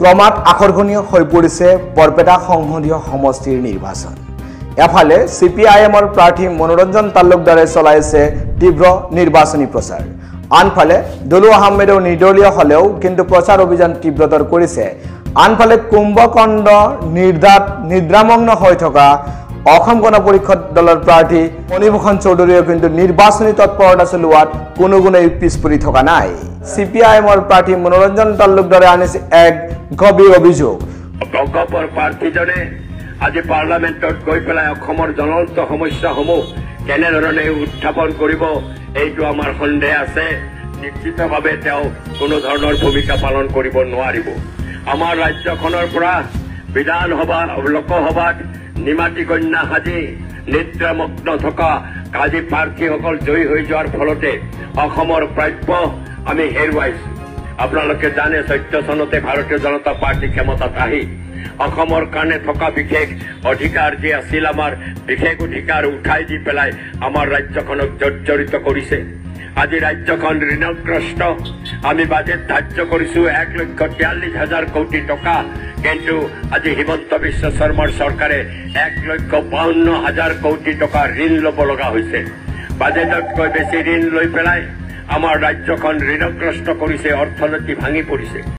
ক্ৰমাৎ আকৰ্ষণীয় হৈ পৰিছে বৰপেটা সংসদীয় সমষ্টিৰ নিৰ্বাচন। এফালে CPIMৰ প্ৰাৰ্থী মনোৰঞ্জন তালুকদাৰে চলাইছে তীব্ৰ নিৰ্বাচনী প্ৰচাৰ। আনফালে দুলু আহমেদেও নিৰ্দলীয় হলেও কিন্তু প্ৰচাৰ অভিযান তীব্ৰতৰ কৰিছে। আনফালে কুম্ভকণ্ড নিদ্ৰামগ্ন হৈ থকা অসম গণ পৰিষদ দলৰ প্ৰাৰ্থী মণিভূষণ চৌধুৰীয়ে কিন্তু নিৰ্বাচনী তৎপৰতা চলোৱাত কোনো গুণেই পিছ পৰি থকা নাই। CPIMৰ প্ৰাৰ্থী মনোৰঞ্জন তালুকদাৰে আনিছে এক গভীৰ অভিযোগ। গগপৰ প্ৰাৰ্থীজনে আজি পাৰ্লামেণ্টত গৈ পেলাই অসমৰ জ্বলন্ত সমস্যাসমূহ কেনেধৰণে উত্থাপন কৰিব এইটো আমাৰ সন্দেহ আছে। নিশ্চিতভাৱে তেওঁ কোনো ধৰণৰ ভূমিকা পালন কৰিব নোৱাৰিব। আমাৰ ৰাজ্যখনৰ পৰা বিধানসভা লোকসভাত নিমাতী কন্যা সাজি নিদ্ৰামগ্ন থকা কাজি প্ৰাৰ্থীসকল জয়ী হৈ যোৱাৰ ফলতে অসমৰ প্ৰাপ্য আমি হেৰুৱাইছো। আপোনালোকে জানে 14 চনতে ভাৰতীয় জনতা পাৰ্টি ক্ষমতাত আহি অসমৰ কাৰণে থকা বিশেষ অধিকাৰ যি আছিল আমাৰ বিশেষ অধিকাৰ উঠাই দি পেলাই আমাৰ ৰাজ্যখনক জৰ্জৰিত কৰিছে। আজি ৰাজ্যখন ঋণগ্ৰস্ত। আমি বাজেট ধাৰ্য কৰিছো 1,42,000 কোটি টকা, কিন্তু আজি হিমন্ত বিশ্ব শৰ্মাৰ চৰকাৰে 1,52,000 কোটি টকা ঋণ ল'ব লগা হৈছে। বাজেটতকৈ বেছি ঋণ লৈ পেলাই আমাৰ ৰাজ্যখন ঋণগ্ৰস্ত কৰিছে, অৰ্থনীতি ভাঙি পৰিছে।